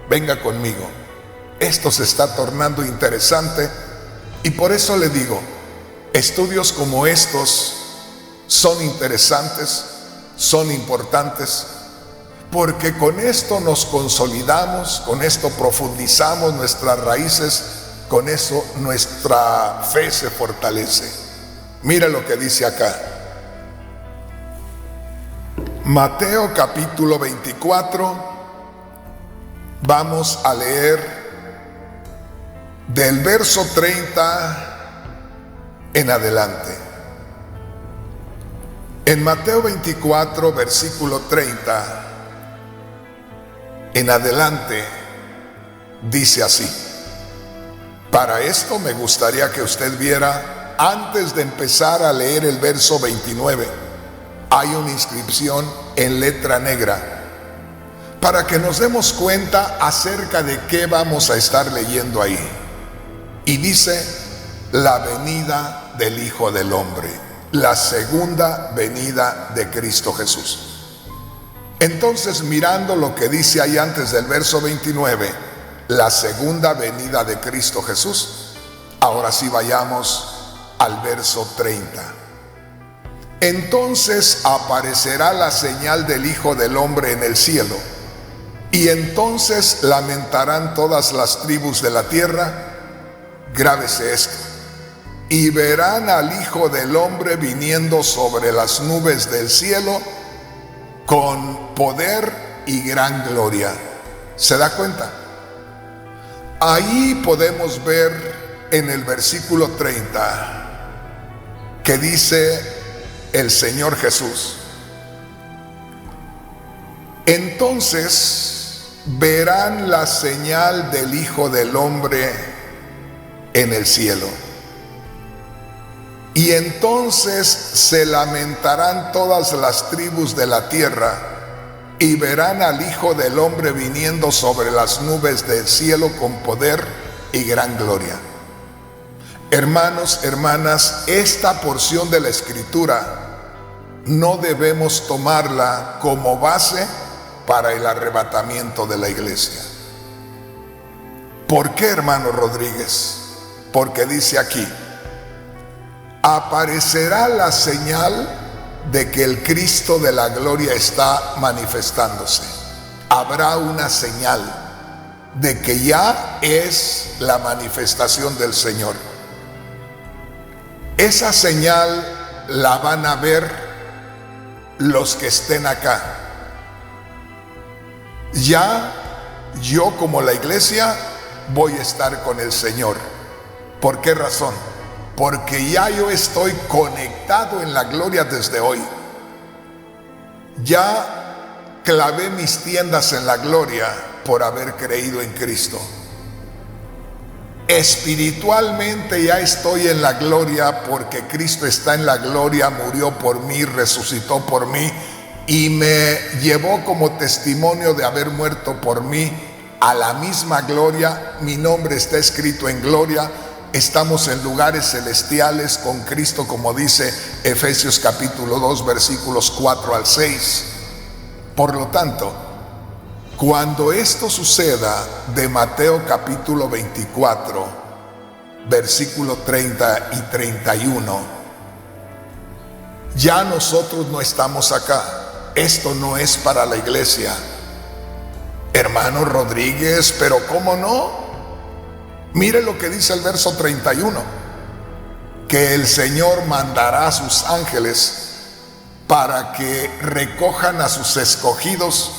S2: Venga conmigo. Esto se está tornando interesante y por eso le digo, estudios como estos son interesantes, son importantes, porque con esto nos consolidamos, con esto profundizamos nuestras raíces, con eso nuestra fe se fortalece. Mira lo que dice acá. Mateo capítulo 24, vamos a leer del verso 30 en adelante. En Mateo 24, versículo 30 en adelante, dice así. Para esto me gustaría que usted viera, antes de empezar a leer el verso 29, hay una inscripción en letra negra, para que nos demos cuenta acerca de qué vamos a estar leyendo ahí. Y dice: la venida del Hijo del Hombre, la segunda venida de Cristo Jesús. Entonces, mirando lo que dice ahí antes del verso 29, la segunda venida de Cristo Jesús, ahora sí vayamos al verso 30. Entonces aparecerá la señal del Hijo del Hombre en el cielo, y entonces lamentarán todas las tribus de la tierra. Grábese esto: y verán al Hijo del Hombre viniendo sobre las nubes del cielo con poder y gran gloria. ¿Se da cuenta? Ahí podemos ver en el versículo 30 que dice el Señor Jesús: entonces verán la señal del Hijo del Hombre en el cielo. Y entonces se lamentarán todas las tribus de la tierra y verán al Hijo del Hombre viniendo sobre las nubes del cielo con poder y gran gloria. Hermanos, hermanas, esta porción de la Escritura no debemos tomarla como base para el arrebatamiento de la iglesia. ¿Por qué, hermano Rodríguez? Porque dice aquí: aparecerá la señal de que el Cristo de la gloria está manifestándose. Habrá una señal de que ya es la manifestación del Señor. Esa señal la van a ver los que estén acá. Ya yo, como la iglesia, voy a estar con el Señor. ¿Por qué razón? Porque ya yo estoy conectado en la gloria desde hoy. Ya clavé mis tiendas en la gloria por haber creído en Cristo. Espiritualmente ya estoy en la gloria porque Cristo está en la gloria, murió por mí, resucitó por mí y me llevó como testimonio de haber muerto por mí a la misma gloria. Mi nombre está escrito en gloria. Estamos en lugares celestiales con Cristo, como dice Efesios capítulo 2, versículos 4 al 6. Por lo tanto, cuando esto suceda, de Mateo capítulo 24, versículo 30 y 31, ya nosotros no estamos acá. Esto no es para la iglesia. Hermano Rodríguez, pero ¿cómo no? Mire lo que dice el verso 31, que el Señor mandará a sus ángeles para que recojan a sus escogidos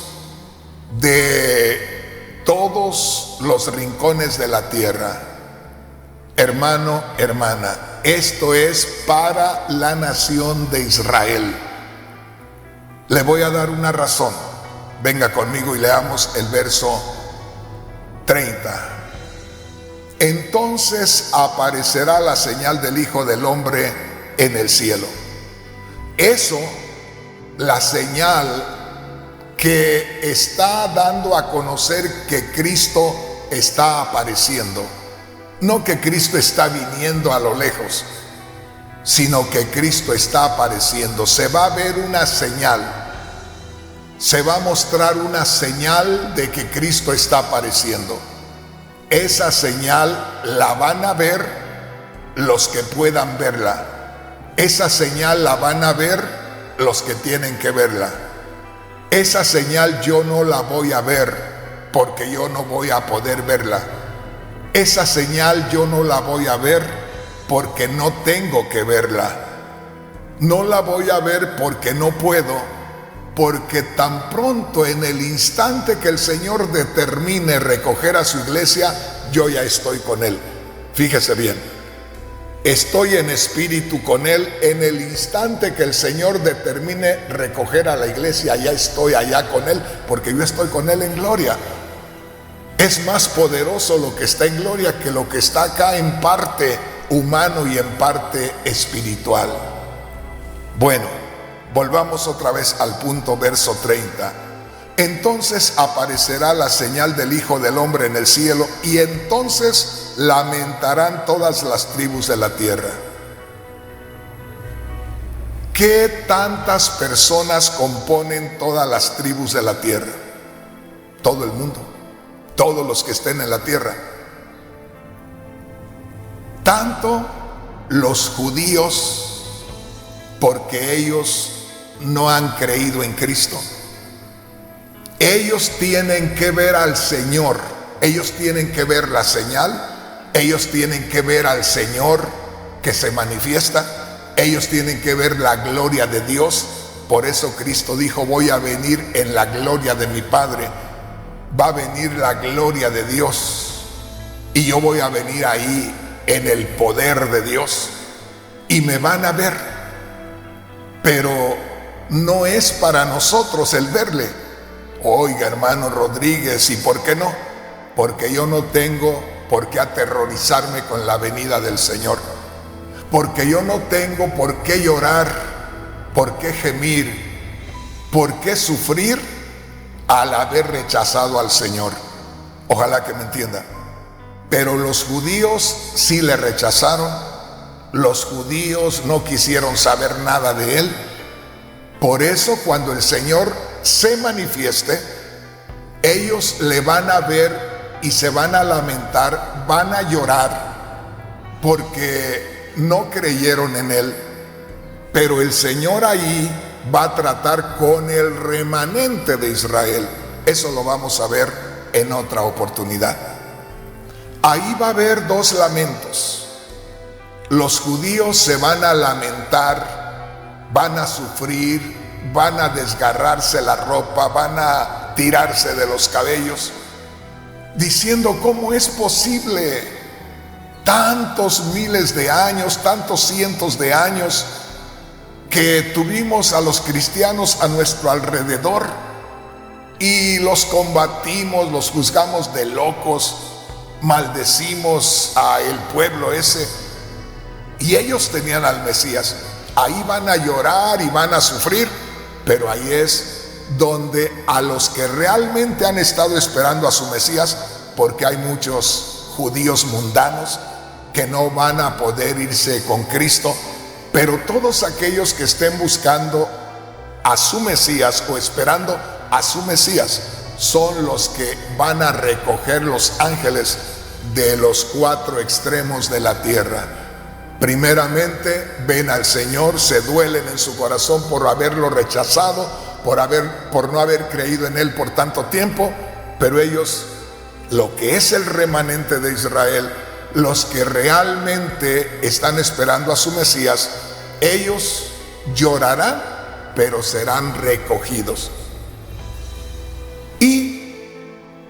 S2: de todos los rincones de la tierra. Hermano, hermana, esto es para la nación de Israel. Le voy a dar una razón. Venga conmigo y leamos el verso 30. Entonces aparecerá la señal del Hijo del Hombre en el cielo. Eso, la señal que está dando a conocer que Cristo está apareciendo. No que Cristo está viniendo a lo lejos, sino que Cristo está apareciendo. Se va a ver una señal. Se va a mostrar una señal de que Cristo está apareciendo. Esa señal la van a ver los que puedan verla. Esa señal la van a ver los que tienen que verla. Esa señal yo no la voy a ver porque yo no voy a poder verla. Esa señal yo no la voy a ver porque no tengo que verla. No la voy a ver porque no puedo, porque tan pronto en el instante que el Señor determine recoger a su iglesia, yo ya estoy con Él. Fíjese bien, estoy en espíritu con Él. En el instante que el Señor determine recoger a la iglesia, ya estoy allá con Él, porque yo estoy con Él en gloria. Es más poderoso lo que está en gloria que lo que está acá, en parte humano y en parte espiritual. Bueno, volvamos otra vez al punto, verso 30. Entonces aparecerá la señal del Hijo del Hombre en el cielo, y entonces lamentarán todas las tribus de la tierra. ¿Qué tantas personas componen todas las tribus de la tierra? Todo el mundo, todos los que estén en la tierra. Tanto los judíos, porque ellos no han creído en Cristo. Ellos tienen que ver al Señor, ellos tienen que ver la señal, ellos tienen que ver al Señor que se manifiesta, ellos tienen que ver la gloria de Dios. Por eso Cristo dijo: voy a venir en la gloria de mi Padre. Va a venir la gloria de Dios y yo voy a venir ahí en el poder de Dios y me van a ver. Pero no es para nosotros el verle. Oiga, hermano Rodríguez, ¿y por qué no? Porque yo no tengo por qué aterrorizarme con la venida del Señor. Porque yo no tengo por qué llorar, por qué gemir, por qué sufrir al haber rechazado al Señor. Ojalá que me entienda. Pero los judíos sí le rechazaron. Los judíos no quisieron saber nada de él. Por eso cuando el Señor se manifieste, ellos le van a ver y se van a lamentar, van a llorar, porque no creyeron en él. Pero el Señor ahí va a tratar con el remanente de Israel. Eso lo vamos a ver en otra oportunidad. Ahí va a haber dos lamentos. Los judíos se van a lamentar, van a sufrir, van a desgarrarse la ropa, van a tirarse de los cabellos, diciendo: ¿cómo es posible? Tantos miles de años, tantos cientos de años que tuvimos a los cristianos a nuestro alrededor y los combatimos, los juzgamos de locos, maldecimos a el pueblo ese, y ellos tenían al Mesías. Ahí van a llorar y van a sufrir, pero ahí es donde a los que realmente han estado esperando a su Mesías, porque hay muchos judíos mundanos que no van a poder irse con Cristo, pero todos aquellos que estén buscando a su Mesías o esperando a su Mesías son los que van a recoger los ángeles de los cuatro extremos de la tierra. Primeramente ven al Señor, se duelen en su corazón por haberlo rechazado, por no haber creído en él por tanto tiempo, pero ellos, lo que es el remanente de Israel, los que realmente están esperando a su Mesías, ellos llorarán, pero serán recogidos. Y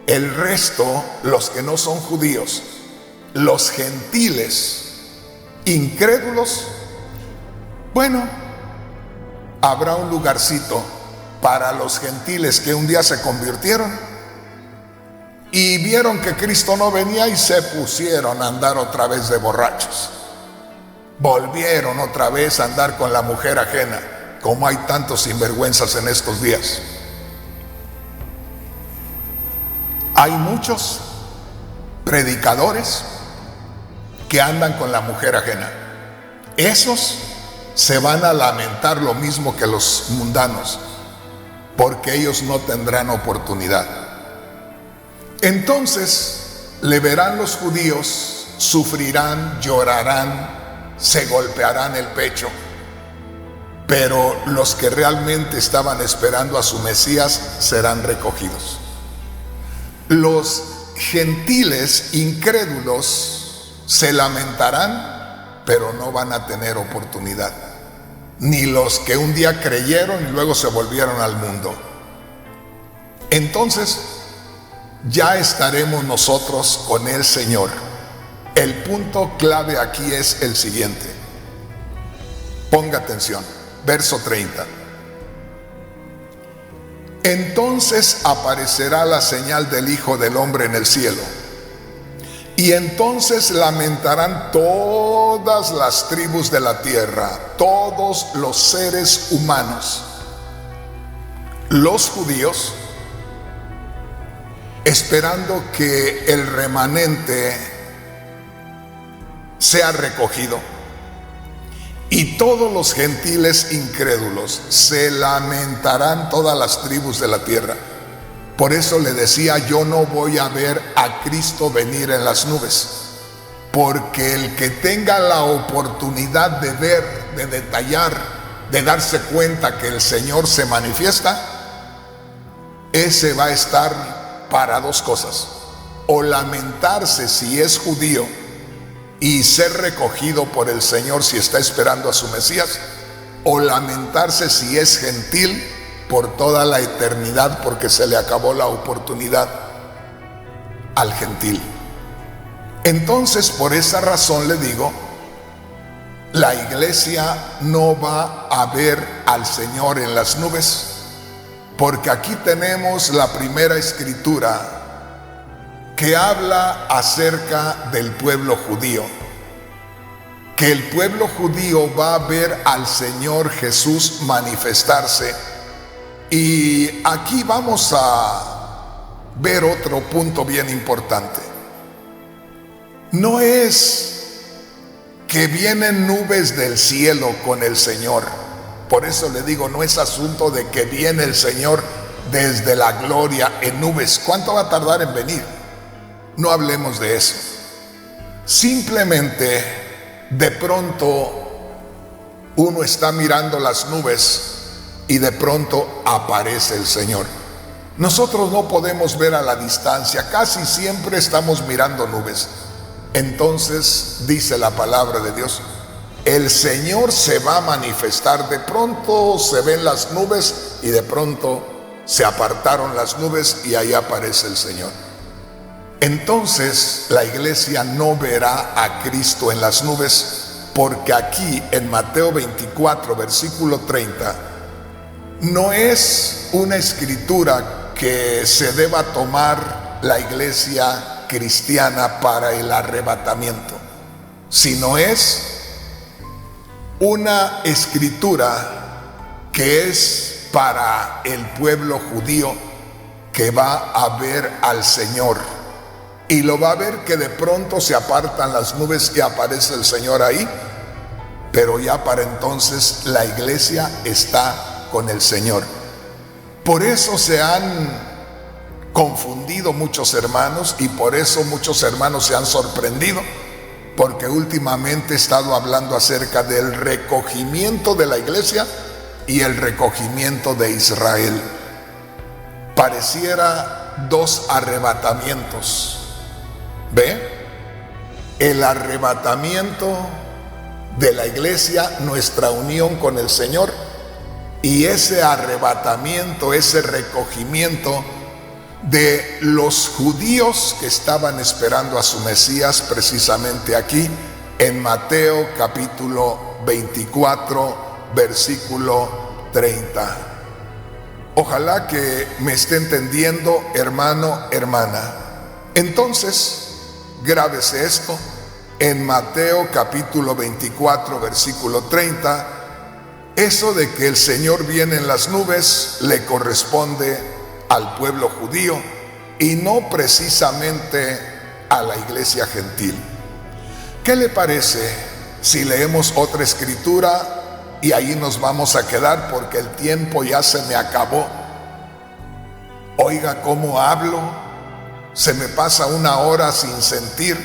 S2: el resto, los que no son judíos, los gentiles, incrédulos, bueno, habrá un lugarcito para los gentiles que un día se convirtieron y vieron que Cristo no venía y se pusieron a andar otra vez de borrachos. Volvieron otra vez a andar con la mujer ajena, como hay tantos sinvergüenzas en estos días. Hay muchos predicadores que andan con la mujer ajena. Esos se van a lamentar lo mismo que los mundanos, porque ellos no tendrán oportunidad. Entonces le verán los judíos, sufrirán, llorarán, se golpearán el pecho, pero los que realmente estaban esperando a su Mesías serán recogidos. Los gentiles incrédulos se lamentarán, pero no van a tener oportunidad, ni los que un día creyeron y luego se volvieron al mundo. Entonces ya estaremos nosotros con el Señor. El punto clave aquí es el siguiente. Ponga atención, verso 30. Entonces aparecerá la señal del Hijo del Hombre en el cielo, y entonces lamentarán todas las tribus de la tierra, todos los seres humanos, los judíos, esperando que el remanente sea recogido, y todos los gentiles incrédulos. Se lamentarán todas las tribus de la tierra. Por eso le decía, yo no voy a ver a Cristo venir en las nubes, porque el que tenga la oportunidad de ver, de detallar, de darse cuenta que el Señor se manifiesta, ese va a estar para dos cosas: o lamentarse si es judío y ser recogido por el Señor si está esperando a su Mesías, o lamentarse si es gentil por toda la eternidad, porque se le acabó la oportunidad al gentil. Entonces, por esa razón le digo, la iglesia no va a ver al Señor en las nubes, porque aquí tenemos la primera escritura que habla acerca del pueblo judío, que el pueblo judío va a ver al Señor Jesús manifestarse. Y aquí vamos a ver otro punto bien importante. No es que vienen nubes del cielo con el Señor. Por eso le digo, no es asunto de que viene el Señor desde la gloria en nubes. ¿Cuánto va a tardar en venir? No hablemos de eso. Simplemente, de pronto, uno está mirando las nubes y de pronto aparece el Señor. Nosotros no podemos ver a la distancia, casi siempre estamos mirando nubes. Entonces, dice la palabra de Dios, el Señor se va a manifestar. De pronto se ven las nubes y de pronto se apartaron las nubes y ahí aparece el Señor. Entonces la iglesia no verá a Cristo en las nubes, porque aquí en Mateo 24, versículo 30, no es una escritura que se deba tomar la iglesia cristiana para el arrebatamiento, sino es una escritura que es para el pueblo judío que va a ver al Señor. Y lo va a ver que de pronto se apartan las nubes y aparece el Señor ahí, pero ya para entonces la iglesia está con el Señor. Por eso se han confundido muchos hermanos y por eso muchos hermanos se han sorprendido, porque últimamente he estado hablando acerca del recogimiento de la iglesia y el recogimiento de Israel. Pareciera dos arrebatamientos. ¿Ve? El arrebatamiento de la iglesia, nuestra unión con el Señor, y ese arrebatamiento, ese recogimiento de los judíos que estaban esperando a su Mesías, precisamente aquí en Mateo capítulo 24, versículo 30. Ojalá que me esté entendiendo, hermano, hermana. Entonces, grábese esto, en Mateo capítulo 24, versículo 30, eso de que el Señor viene en las nubes le corresponde al pueblo judío y no precisamente a la iglesia gentil. ¿Qué le parece si leemos otra escritura y ahí nos vamos a quedar porque el tiempo ya se me acabó? Oiga cómo hablo. Se me pasa una hora sin sentir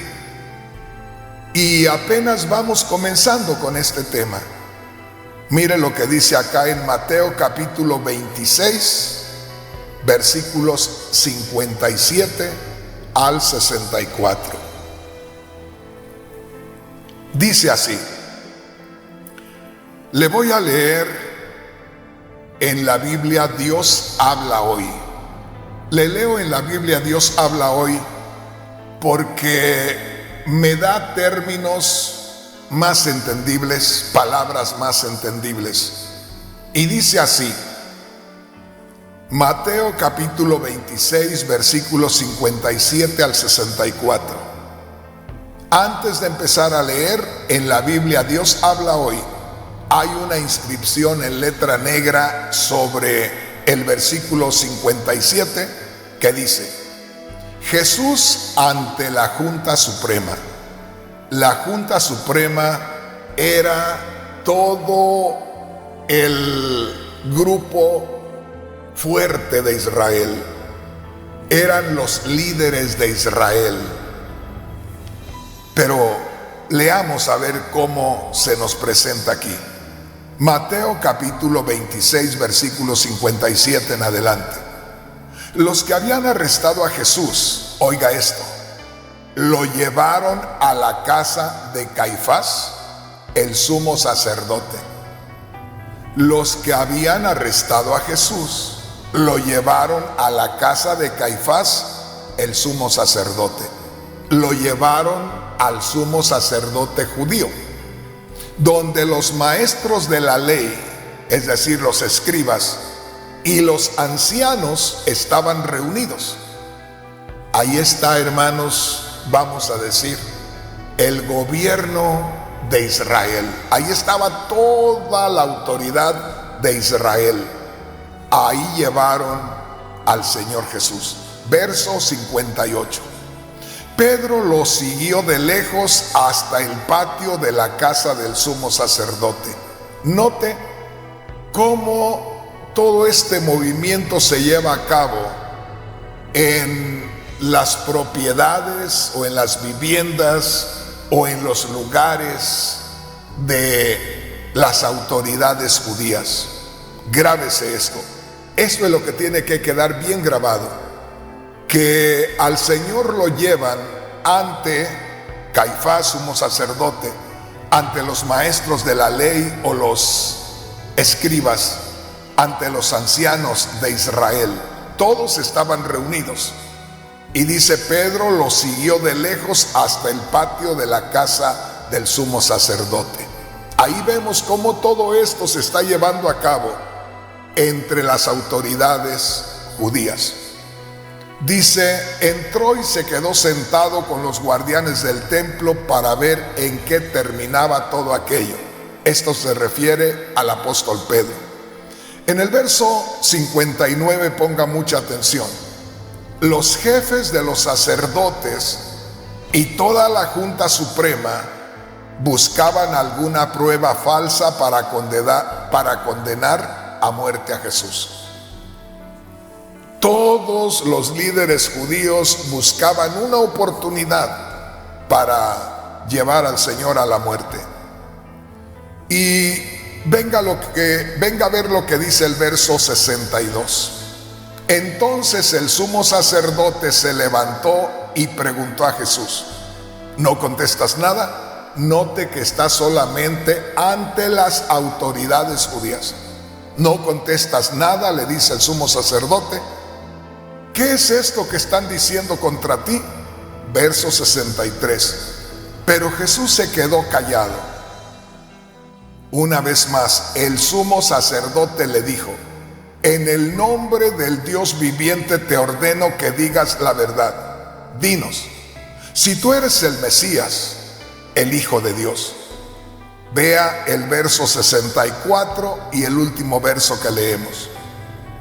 S2: y apenas vamos comenzando con este tema. Mire lo que dice acá en Mateo capítulo 26, versículos 57 al 64. Dice así, le voy a leer en la Biblia Dios habla hoy. Le leo en la Biblia Dios habla hoy porque me da términos más entendibles, palabras más entendibles. Y dice así, Mateo capítulo 26, versículos 57 al 64. Antes de empezar a leer, en la Biblia Dios habla hoy, hay una inscripción en letra negra sobre el versículo 57 que dice, Jesús ante la Junta Suprema. La Junta Suprema era todo el grupo fuerte de Israel, eran los líderes de Israel. Pero leamos a ver cómo se nos presenta aquí. Mateo capítulo 26, versículo 57 en adelante. Los que habían arrestado a Jesús, oiga esto, lo llevaron a la casa de Caifás, el sumo sacerdote. Los que habían arrestado a Jesús, lo llevaron a la casa de Caifás, el sumo sacerdote. Lo llevaron al sumo sacerdote judío, donde los maestros de la ley, es decir, los escribas, y los ancianos estaban reunidos. Ahí está, hermanos, vamos a decir, el gobierno de Israel. Ahí estaba toda la autoridad de Israel. Ahí llevaron al Señor Jesús. Verso 58. Pedro lo siguió de lejos hasta el patio de la casa del sumo sacerdote. Note cómo todo este movimiento se lleva a cabo en las propiedades o en las viviendas o en los lugares de las autoridades judías. Grábese esto. Esto es lo que tiene que quedar bien grabado, que al Señor lo llevan ante Caifás, sumo sacerdote, ante los maestros de la ley o los escribas, ante los ancianos de Israel. Todos estaban reunidos. Y dice, Pedro lo siguió de lejos hasta el patio de la casa del sumo sacerdote. Ahí vemos cómo todo esto se está llevando a cabo entre las autoridades judías. Dice, entró y se quedó sentado con los guardianes del templo para ver en qué terminaba todo aquello. Esto se refiere al apóstol Pedro. En el verso 59 ponga mucha atención. Los jefes de los sacerdotes y toda la Junta Suprema buscaban alguna prueba falsa para condenar a muerte a Jesús. Todos los líderes judíos buscaban una oportunidad para llevar al Señor a la muerte. Y venga a ver lo que dice el verso 62. Entonces el sumo sacerdote se levantó y preguntó a Jesús, ¿no contestas nada? Note que está solamente ante las autoridades judías. No contestas nada, le dice el sumo sacerdote. ¿Qué es esto que están diciendo contra ti? Verso 63. Pero Jesús se quedó callado. Una vez más, el sumo sacerdote le dijo, en el nombre del Dios viviente te ordeno que digas la verdad. Dinos, si tú eres el Mesías, el Hijo de Dios. Vea el verso 64 y el último verso que leemos.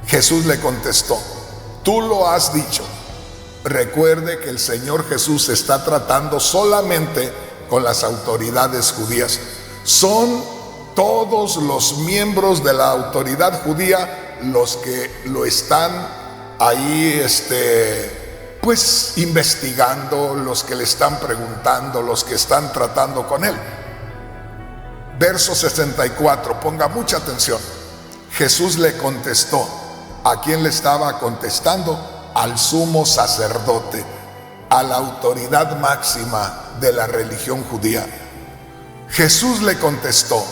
S2: Jesús le contestó, tú lo has dicho. Recuerde que el Señor Jesús está tratando solamente con las autoridades judías. Son todos los miembros de la autoridad judía los que lo están ahí pues investigando, los que le están preguntando, los que están tratando con él. Verso 64, ponga mucha atención. Jesús le contestó. ¿A quién le estaba contestando? Al sumo sacerdote, a la autoridad máxima de la religión judía. Jesús le contestó,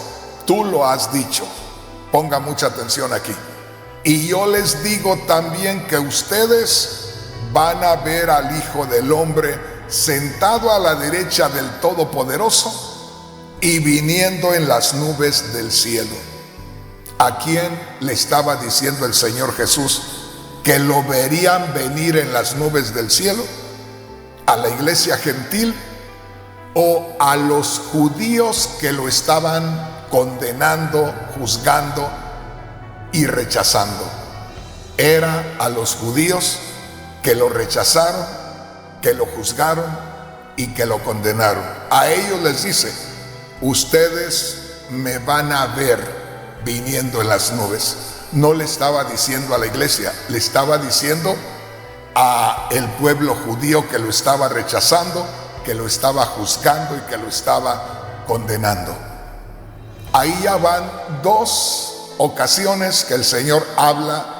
S2: tú lo has dicho. Ponga mucha atención aquí. Y yo les digo también que ustedes van a ver al Hijo del Hombre sentado a la derecha del Todopoderoso y viniendo en las nubes del cielo. ¿A quién le estaba diciendo el Señor Jesús que lo verían venir en las nubes del cielo? ¿A la iglesia gentil o a los judíos que lo estaban condenando, juzgando y rechazando? Era a los judíos que lo rechazaron, que lo juzgaron y que lo condenaron. A ellos les dice, ustedes me van a ver viniendo en las nubes. No le estaba diciendo a la iglesia, le estaba diciendo a el pueblo judío que lo estaba rechazando, que lo estaba juzgando y que lo estaba condenando. Ahí ya van dos ocasiones que el Señor habla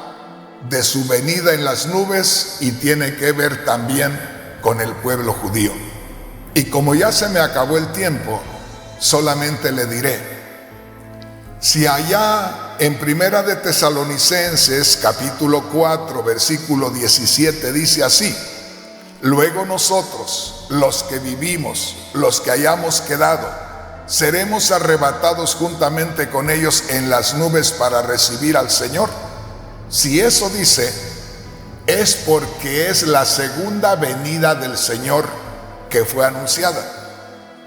S2: de su venida en las nubes y tiene que ver también con el pueblo judío. Y como ya se me acabó el tiempo, solamente le diré, si allá en Primera de Tesalonicenses capítulo 4 versículo 17 dice así, luego nosotros, los que vivimos, los que hayamos quedado, seremos arrebatados juntamente con ellos en las nubes para recibir al Señor. Si eso dice, es porque es la segunda venida del Señor que fue anunciada.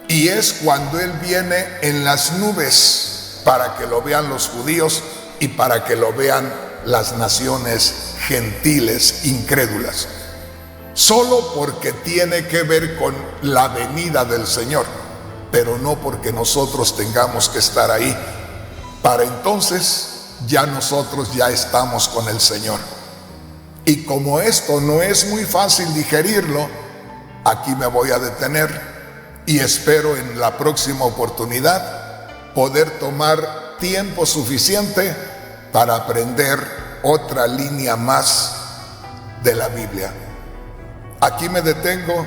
S2: Y es cuando Él viene en las nubes para que lo vean los judíos y para que lo vean las naciones gentiles incrédulas. Solo porque tiene que ver con la venida del Señor, pero no porque nosotros tengamos que estar ahí. Para entonces ya nosotros ya estamos con el Señor. Y como esto no es muy fácil digerirlo, aquí me voy a detener y espero en la próxima oportunidad poder tomar tiempo suficiente para aprender otra línea más de la Biblia. Aquí me detengo